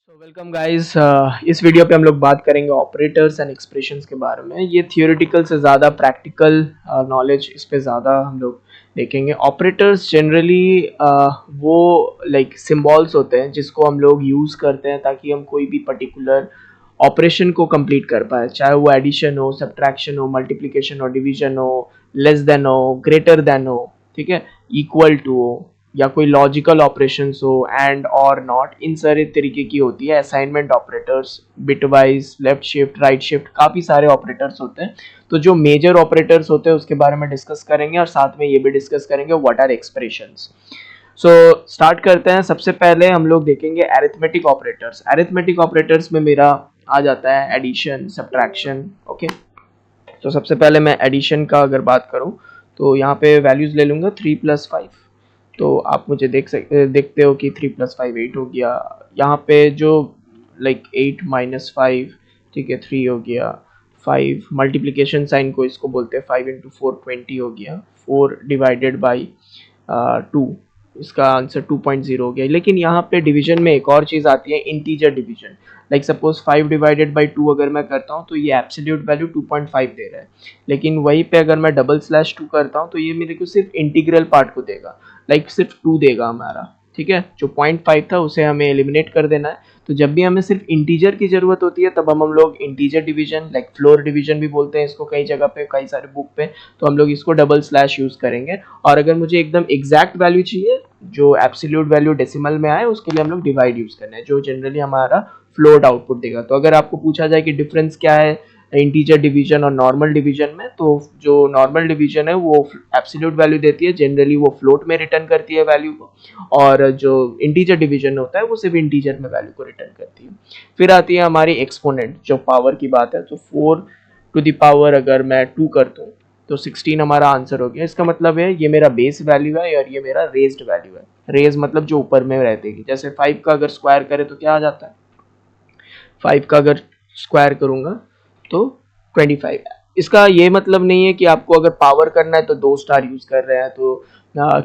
Welcome guys. इस video पे हम लोग बात करेंगे ऑपरेटर्स एंड एक्सप्रेशंस के बारे में। ये थियोरेटिकल से ज़्यादा प्रैक्टिकल नॉलेज इस पे ज़्यादा हम लोग देखेंगे। ऑपरेटर्स जनरली वो लाइक सिंबल्स होते हैं जिसको हम लोग यूज़ करते हैं ताकि हम कोई भी पर्टिकुलर ऑपरेशन को कंप्लीट कर पाए, चाहे वो एडिशन हो, सब्ट्रैक्शन हो, मल्टीप्लिकेशन हो, डिवीजन हो, लेस देन हो, ग्रेटर देन हो, ठीक है, इक्वल टू हो, या कोई लॉजिकल ऑपरेशंस हो, एंड और नॉट, इन सारे तरीके की होती है। Assignment operators, bitwise, left shift, right shift, काफ़ी सारे ऑपरेटर्स होते हैं। तो जो मेजर ऑपरेटर्स होते हैं उसके बारे में डिस्कस करेंगे और साथ में ये भी डिस्कस करेंगे what are expressions. So start करते हैं। सबसे पहले हम लोग देखेंगे अरिथमेटिक ऑपरेटर्स। अरिथमेटिक ऑपरेटर्स में मेरा आ जाता है एडिशन, सब्ट्रैक्शन। ओके, तो सबसे पहले मैं एडिशन का अगर बात करूं तो यहाँ पे वैल्यूज ले लूंगा 3+5। तो आप मुझे देखते हो कि 3+5 8 हो गया। यहाँ पे जो लाइक 8-5, ठीक है, 3 हो गया। 5 मल्टीप्लिकेशन साइन को इसको बोलते हैं, 5 × 4 20 हो गया। 4 डिवाइडेड बाई 2, इसका आंसर 2.0 हो गया। लेकिन यहाँ पे डिवीजन में एक और चीज़ आती है, integer division. Like suppose 5 divided by 2 अगर मैं करता हूँ तो ये एब्सोल्यूट वैल्यू 2.5 दे रहा है। लेकिन वहीं पे अगर मैं डबल/2 करता हूँ तो ये मेरे को सिर्फ इंटीग्रल पार्ट को देगा, लाइक सिर्फ 2 देगा हमारा। ठीक है, जो 0.5 था उसे हमें एलिमिनेट कर देना है। तो जब भी हमें सिर्फ इंटीजर की जरूरत होती है तब हम लोग integer division, like floor division भी बोलते हैं इसको कई जगह पे, कई सारे बुक पे, तो हम लोग इसको डबल/ यूज करेंगे। और अगर मुझे एकदम एग्जैक्ट वैल्यू चाहिए जो एब्सोल्यूट वैल्यू डेसिमल में आए, उसके लिए हम लोग डिवाइड यूज करना है, जो जनरली हमारा फ्लोट आउटपुट देगा। तो अगर आपको पूछा जाए कि डिफरेंस क्या है इंटीजर डिवीजन और नॉर्मल डिवीजन में, तो जो नॉर्मल डिवीजन है वो एब्सोल्यूट वैल्यू देती है, जनरली वो फ्लोट में रिटर्न करती है वैल्यू को। और जो इंटीजर डिवीजन होता है वो सिर्फ इंटीजर में वैल्यू को रिटर्न करती है। फिर आती है हमारी एक्सपोनेंट, जो पावर की बात है। तो 4 अगर मैं 2 कर दूं तो 16 हमारा आंसर हो गया। इसका मतलब है ये मेरा बेस वैल्यू है और ये मेरा रेज्ड वैल्यू है। रेज मतलब जो ऊपर में रहती है। जैसे 5 का अगर स्क्वायर करे तो क्या आ जाता है, 5 का अगर स्क्वायर करूंगा तो 25। इसका ये मतलब नहीं है कि आपको अगर पावर करना है तो 2 स्टार यूज कर रहे हैं, तो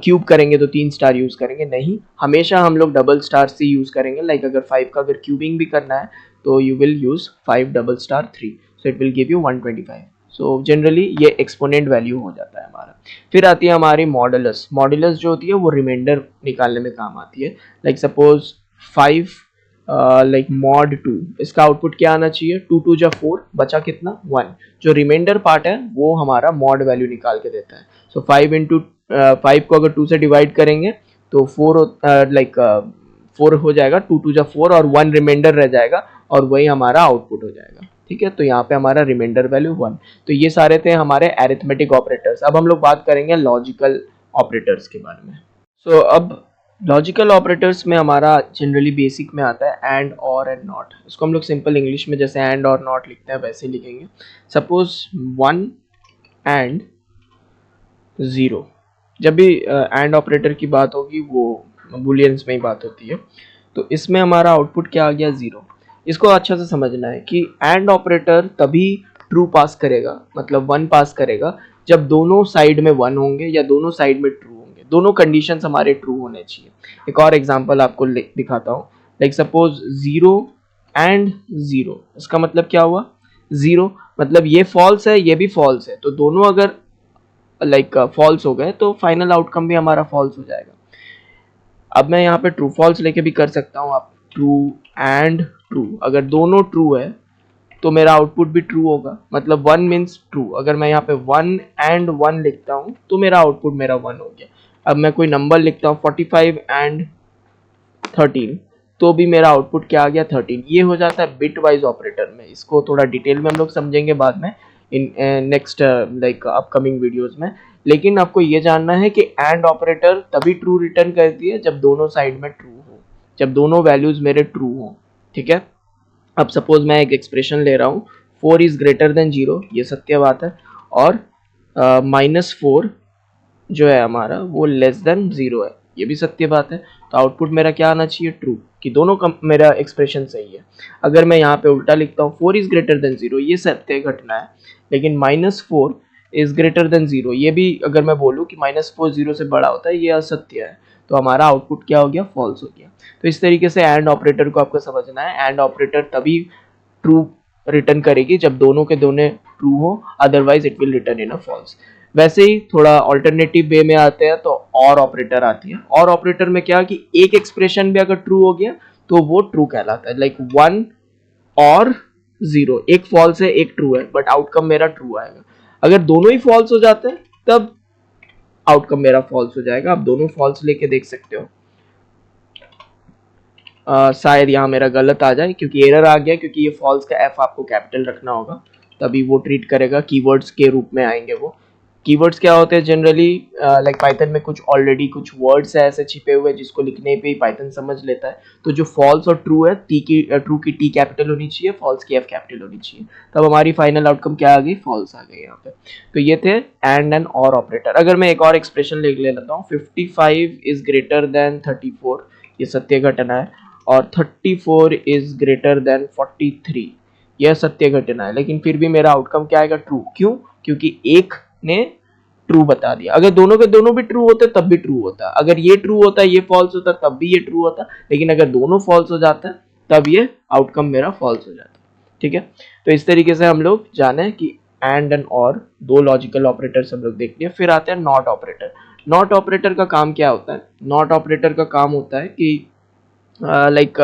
क्यूब करेंगे तो 3 स्टार यूज करेंगे, नहीं, हमेशा हम लोग डबल स्टार से यूज करेंगे। लाइक अगर 5 का अगर क्यूबिंग भी करना है तो you will use 5 ∩3, so it will give you 125। So generally ये एक्सपोनेंट वैल्यू हो जाता है हमारा। फिर आती है हमारी मॉडुलस। मॉडुलस जो होती है वो रिमाइंडर निकालने में काम आती है। लाइक सपोज 5 लाइक मॉड 2, इसका आउटपुट क्या आना चाहिए, 2 × 2 = 4, बचा कितना 1। जो रिमाइंडर पार्ट है वो हमारा मॉड वैल्यू निकाल के देता है। सो 5 को अगर 2 से डिवाइड करेंगे तो 4 4 हो जाएगा, 2 × 4 और 1 रिमाइंडर रह जाएगा, और वही हमारा आउटपुट हो जाएगा। ठीक है, तो यहाँ पे हमारा रिमाइंडर वैल्यू 1। तो ये सारे थे हमारे अरिथमेटिक ऑपरेटर्स। अब हम लोग बात करेंगे लॉजिकल ऑपरेटर्स के बारे में। सो अब लॉजिकल ऑपरेटर्स में हमारा जनरली बेसिक में आता है एंड, और एंड नॉट। इसको हम लोग सिंपल इंग्लिश में जैसे एंड और नॉट लिखते हैं वैसे लिखेंगे। सपोज 1 एंड 0, जब भी एंड ऑपरेटर की बात होगी वो बुलियंस में ही बात होती है। तो इसमें हमारा आउटपुट क्या आ गया, 0। इसको अच्छा से समझना है कि एंड ऑपरेटर तभी ट्रू पास करेगा, मतलब 1 पास करेगा, जब दोनों साइड में 1 होंगे या दोनों साइड में ट्रू होंगे, दोनों कंडीशंस हमारे ट्रू होने चाहिए। एक और एग्जांपल आपको दिखाता हूँ। लाइक सपोज 0 एंड 0, इसका मतलब क्या हुआ, 0 मतलब ये फॉल्स है, ये भी फॉल्स है, तो दोनों अगर लाइक फॉल्स हो गए तो फाइनल आउटकम भी हमारा फॉल्स हो जाएगा। अब मैं यहाँ पे ट्रू फॉल्स लेके भी कर सकता हूँ। आप ट्रू एंड ट्रू, अगर दोनों ट्रू है तो मेरा आउटपुट भी ट्रू होगा, मतलब 1 मीन्स ट्रू। अगर मैं यहाँ पे 1 एंड 1 लिखता हूँ तो मेरा आउटपुट मेरा 1 हो गया। अब मैं कोई नंबर लिखता हूँ 45 एंड 13, तो भी मेरा आउटपुट क्या आ गया, 13। ये हो जाता है बिट वाइज ऑपरेटर में। इसको थोड़ा डिटेल में हम लोग समझेंगे बाद में in next like upcoming videos में। लेकिन आपको ये जानना है कि एंड ऑपरेटर तभी ट्रू रिटर्न करती है जब दोनों साइड में ट्रू हो, जब दोनों वैल्यूज मेरे ट्रू हो। ठीक है, अब सपोज मैं एक एक्सप्रेशन ले रहा हूँ, 4 इज ग्रेटर देन 0, ये सत्य बात है, और -4 जो है हमारा वो लेस देन 0 है, ये भी सत्य बात है। तो आउटपुट मेरा क्या आना चाहिए, ट्रू, कि दोनों का मेरा एक्सप्रेशन सही है। अगर मैं यहाँ पे उल्टा लिखता हूँ 4 इज ग्रेटर देन 0, ये सत्य घटना है, लेकिन -4 इज ग्रेटर देन 0, ये भी अगर मैं बोलूँ कि -4 0 से बड़ा होता है, ये असत्य है। तो हमारा आउटपुट क्या हो गया, फॉल्स हो गया। तो इस तरीके से एंड ऑपरेटर को आपको समझना है। एंड ऑपरेटर तभी ट्रू रिटर्न करेगी जब दोनों के दोनों ट्रू हो, otherwise it will return in a false. वैसे ही थोड़ा ऑल्टरनेटिव वे में आते हैं तो और ऑपरेटर आती है। और ऑपरेटर में क्या कि एक एक्सप्रेशन भी अगर ट्रू हो गया तो वो ट्रू कहलाता है, लाइक 1 और 0, एक फॉल्स है एक ट्रू है, बट आउटकम मेरा ट्रू आएगा। अगर दोनों ही फॉल्स हो जाते हैं तब आउटकम मेरा फॉल्स हो जाएगा। आप दोनों फॉल्स लेके देख सकते हो। शायद यहाँ मेरा गलत आ जाए क्योंकि एरर आ गया, क्योंकि ये फॉल्स का एफ आपको कैपिटल रखना होगा तभी वो ट्रीट करेगा, कीवर्ड्स के रूप में आएंगे वो। कीवर्ड्स क्या होते हैं जनरली, लाइक पाइथन में कुछ ऑलरेडी कुछ वर्ड्स है ऐसे छिपे हुए जिसको लिखने पे ही पाइथन समझ लेता है। तो जो फॉल्स और ट्रू है, ट्रू की टी कैपिटल होनी चाहिए, फॉल्स की एफ कैपिटल होनी चाहिए, तब हमारी फाइनल आउटकम क्या आ गई, फॉल्स आ गई यहाँ पे। तो ये थे एंड एंड और ऑपरेटर। अगर मैं एक और एक्सप्रेशन लिख लेता हूँ, 55 इज ग्रेटर देन 34, ये सत्य घटना है, और 34 इज ग्रेटर देन 43, यह सत्य घटना है, लेकिन फिर भी मेरा आउटकम क्या आएगा, ट्रू। क्यों? क्योंकि एक ने ट्रू बता दिया। अगर दोनों के दोनों भी ट्रू होते तब भी ट्रू होता, अगर ये ट्रू होता ये फॉल्स होता तब भी ये ट्रू होता, लेकिन अगर दोनों फॉल्स हो जाता तब ये आउटकम मेरा फॉल्स हो जाता। ठीक है, तो इस तरीके से हम लोग जाने कि एंड एंड और दो लॉजिकल ऑपरेटर्स हम लोग देख लिया। फिर आते हैं नॉट ऑपरेटर। नॉट ऑपरेटर का काम क्या होता है? नॉट ऑपरेटर का काम होता है कि लाइक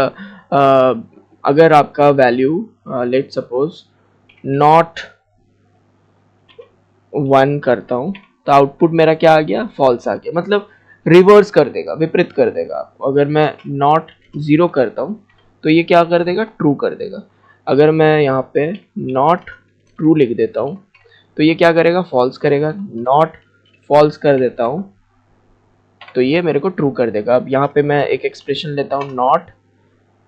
अगर आपका वैल्यू लेट सपोज नॉट 1 करता हूं तो आउटपुट मेरा क्या आ गया, फॉल्स आ गया, मतलब रिवर्स कर देगा, विपरीत कर देगा आपको। अगर मैं नॉट 0 करता हूं तो ये क्या कर देगा, ट्रू कर देगा। अगर मैं यहाँ पे नॉट ट्रू लिख देता हूं तो ये क्या करेगा, फॉल्स करेगा। नॉट फॉल्स कर देता हूं तो ये मेरे को ट्रू कर देगा। अब यहाँ पे मैं एक एक्सप्रेशन लेता हूँ, नॉट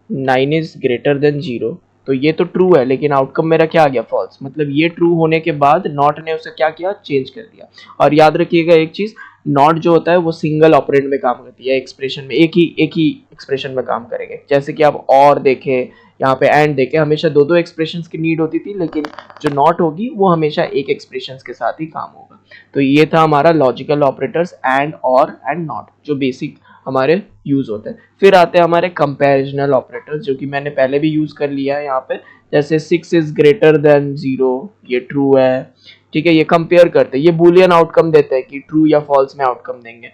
9 इज ग्रेटर देन 0, तो ये तो ट्रू है लेकिन आउटकम मेरा क्या आ गया, फॉल्स। मतलब ये ट्रू होने के बाद नॉट ने उसे क्या किया, चेंज कर दिया। और याद रखिएगा एक चीज, नॉट जो होता है वो सिंगल ऑपरेंड में काम करती है, एक्सप्रेशन में एक ही एक्सप्रेशन में काम करेंगे। जैसे कि आप और देखें, यहाँ पे एंड देखें, हमेशा दो दो एक्सप्रेशंस की नीड होती थी, लेकिन जो नॉट होगी वो हमेशा एक एक्सप्रेशंस के साथ ही काम होगा। तो ये था हमारा लॉजिकल ऑपरेटर्स एंड और एंड नॉट, जो बेसिक हमारे यूज होते हैं। फिर आते हैं हमारे कंपैरिजनल ऑपरेटर्स, जो कि मैंने पहले भी यूज कर लिया है यहाँ पे। जैसे 6 इज ग्रेटर देन 0, ये ट्रू है। ठीक है, ये कंपेयर करते हैं, ये बुलियन आउटकम देते हैं कि ट्रू या फॉल्स में आउटकम देंगे।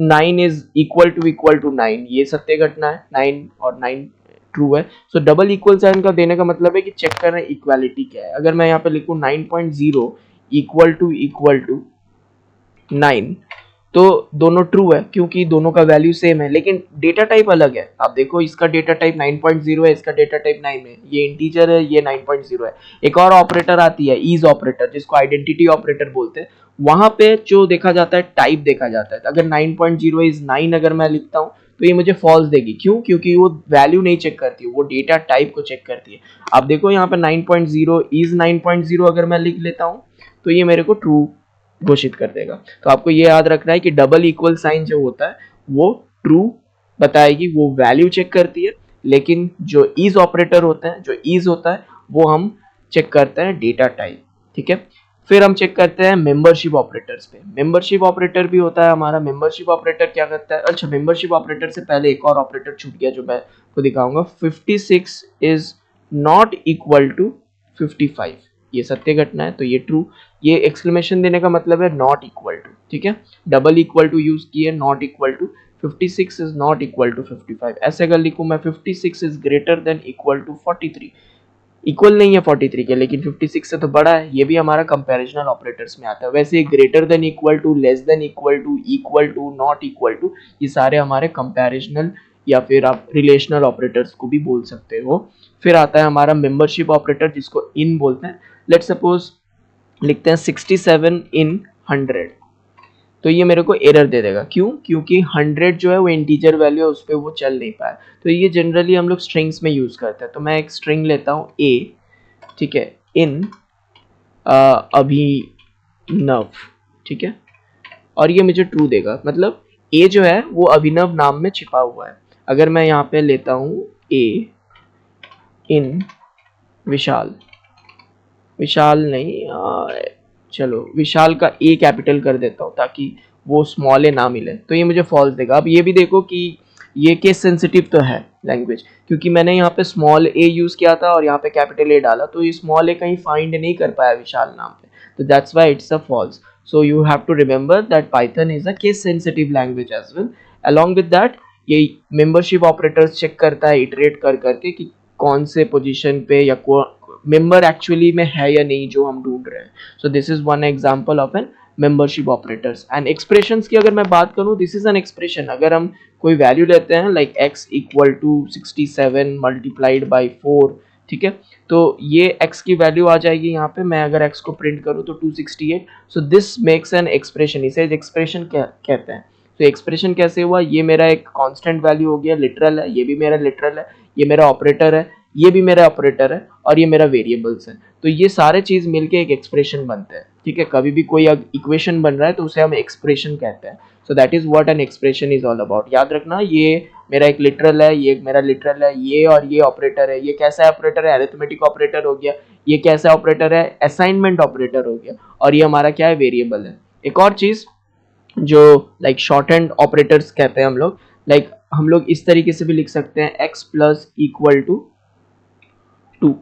9 इज इक्वल टू 9, ये सत्य घटना है, 9 और 9 ट्रू है। सो डबल इक्वल साइन का देने का मतलब है कि चेक कर रहे हैं इक्वालिटी क्या है। अगर मैं यहाँ पे लिखूं 9.0 इक्वल टू 9, तो दोनों ट्रू है क्योंकि दोनों का वैल्यू सेम है, लेकिन डेटा टाइप अलग है। आप देखो, इसका डेटा टाइप 9.0 है, इसका डेटा टाइप 9 है, ये इंटीजर है, ये 9.0 है। एक और ऑपरेटर आती है, इज ऑपरेटर, जिसको आइडेंटिटी ऑपरेटर बोलते हैं। वहां पे जो देखा जाता है, टाइप देखा जाता है। अगर 9.0 इज 9 अगर मैं लिखता हूँ तो ये मुझे फॉल्स देगी। क्यों? क्योंकि वो वैल्यू नहीं चेक करती, वो डेटा टाइप को चेक करती है। आप देखो यहाँ पे 9.0 इज 9.0 अगर मैं लिख लेता हूँ तो ये मेरे को ट्रू घोषित कर देगा। तो आपको ये याद रखना है कि डबल इक्वल साइन जो होता है वो ट्रू बताएगी, वो वैल्यू चेक करती है, लेकिन जो इज ऑपरेटर होता है, जो इज होता है, वो हम चेक करते हैं डेटा टाइप। ठीक है, फिर हम चेक करते हैं मेंबरशिप ऑपरेटर्स पे। मेंबरशिप ऑपरेटर भी होता है हमारा। मेंबरशिप ऑपरेटर क्या करता है, अच्छा मेंबरशिप ऑपरेटर से पहले एक और ऑपरेटर छूट गया जो मैं आपको दिखाऊंगा। 56 इज नॉट इक्वल टू 55, ये सत्य घटना है तो ये ट्रू। ये एक्सक्लेमेशन देने का मतलब है नॉट इक्वल टू। ठीक है, डबल इक्वल टू यूज किए, not equal to. 56 is not equal to 55। ऐसे अगर लिखूं मैं 56 is greater than equal to 43, equal नहीं है 43 के, लेकिन 56 से तो बड़ा है, ये भी हमारा कंपैरिजनल ऑपरेटर्स में आता है। वैसे greater than equal to, less than equal to, not equal to, ये सारे हमारे कंपैरिजनल या फिर आप रिलेशनल ऑपरेटर्स को भी बोल सकते हो। फिर आता है हमारा मेंबरशिप ऑपरेटर, जिसको इन बोलते हैं। लेट सपोज लिखते हैं 67 इन 100, तो ये मेरे को एरर दे देगा। क्यों? क्योंकि 100 जो है वो इंटीजर वैल्यू है, उस पर वो चल नहीं पाया। तो ये जनरली हम लोग स्ट्रिंग्स में यूज करते हैं। तो मैं एक स्ट्रिंग लेता हूँ ए, ठीक है, इन अभिनव, ठीक है, और ये मुझे ट्रू देगा। मतलब ए जो है वो अभिनव नाम में छिपा हुआ है। अगर मैं यहाँ पे लेता हूँ ए इन विशाल, विशाल नहीं, चलो विशाल का ए कैपिटल कर देता हूँ ताकि वो स्मॉल ए ना मिले, तो ये मुझे फॉल्स देगा। अब ये भी देखो कि ये केस सेंसिटिव तो है लैंग्वेज, क्योंकि मैंने यहाँ पे स्मॉल ए यूज़ किया था और यहाँ पे कैपिटल ए डाला, तो ये स्मॉल ए कहीं फाइंड नहीं कर पाया विशाल नाम पे, तो that's why it's a false. So you have to remember that Python is a case sensitive language as well. Along with that, ये मेंबरशिप ऑपरेटर्स चेक करता है इटरेट कर करके कि कौन से पोजीशन पे या मेंबर एक्चुअली में है या नहीं जो हम ढूंढ रहे हैं। So this is one example of an membership operators. And expressions की अगर मैं बात करूं, दिस इज एन एक्सप्रेशन। अगर हम कोई वैल्यू लेते हैं like x equal to 67 multiplied by 4, ठीक है, तो ये x की वैल्यू आ जाएगी यहाँ पे। मैं अगर x को प्रिंट करूँ तो 268। So this makes an expression, इसे एक्सप्रेशन कहते हैं। तो एक्सप्रेशन कैसे हुआ, ये मेरा एक कांस्टेंट वैल्यू हो गया, लिटरल है, ये भी मेरा लिटरल है, ये मेरा ऑपरेटर है, ये भी मेरा ऑपरेटर है, और ये मेरा वेरिएबल्स है। तो ये सारे चीज मिलके एक एक्सप्रेशन बनते हैं, ठीक है। कभी भी कोई इक्वेशन बन रहा है तो उसे हम एक्सप्रेशन कहते हैं। So that is what an expression is all about. याद रखना, ये मेरा एक लिटरल है, ये मेरा लिटरल है, ये और ये ऑपरेटर है। ये कैसा ऑपरेटर है, अरिथमेटिक ऑपरेटर हो गया। ये कैसा ऑपरेटर है, असाइनमेंट ऑपरेटर हो गया। और ये हमारा क्या है, वेरिएबल है। एक और चीज जो लाइक शॉर्ट हैंड ऑपरेटर्स कहते हैं हम लोग, लाइक हम लोग इस तरीके से भी लिख सकते हैं x प्लस इक्वल टू 2।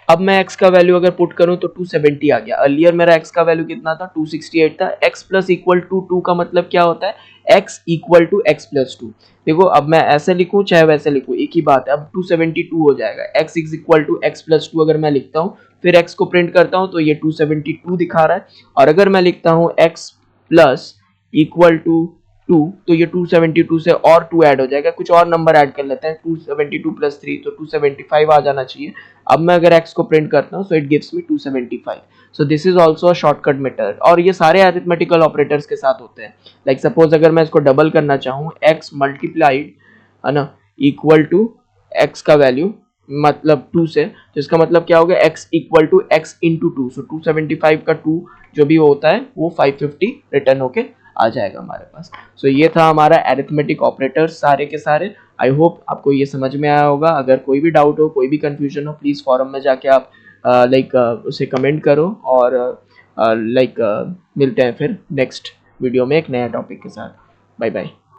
अब मैं x का वैल्यू अगर पुट करूं तो 270 आ गया। अर्लियर मेरा x का वैल्यू कितना था, 268 था। x प्लस इक्वल टू 2 का मतलब क्या होता है, x equal to x plus 2। देखो अब मैं ऐसे लिखूं चाहे वैसे लिखूं एक ही बात है। अब 272 हो जाएगा। x is equal to x plus 2 अगर मैं लिखता हूं, फिर x को प्रिंट करता हूं तो ये 272 दिखा रहा है। और अगर मैं लिखता हूं x प्लस इक्वल टू 2, तो ये 272 से और 2 ऐड हो जाएगा। कुछ और नंबर ऐड कर लेते हैं, 272 प्लस 3 तो 275 आ जाना चाहिए। अब मैं अगर x को प्रिंट करता हूँ, so it gives me 275। So this is also a shortcut method, और ये सारे अरिथमेटिकल ऑपरेटर्स के साथ होते हैं। लाइक सपोज अगर मैं इसको डबल करना चाहूँ, x मल्टीप्लाइड है ना इक्वल टू x का वैल्यू मतलब 2 से, तो इसका मतलब क्या हो गया, x equal to x into 2। So 275 का 2 जो भी होता है वो 550 रिटर्न होके आ जाएगा हमारे पास। सो ये था हमारा अरिथमेटिक ऑपरेटर्स सारे के सारे। आई होप आपको ये समझ में आया होगा। अगर कोई भी डाउट हो, कोई भी कंफ्यूजन हो, प्लीज़ फॉरम में जाके आप उसे कमेंट करो। और मिलते हैं फिर नेक्स्ट वीडियो में एक नया टॉपिक के साथ। Bye bye.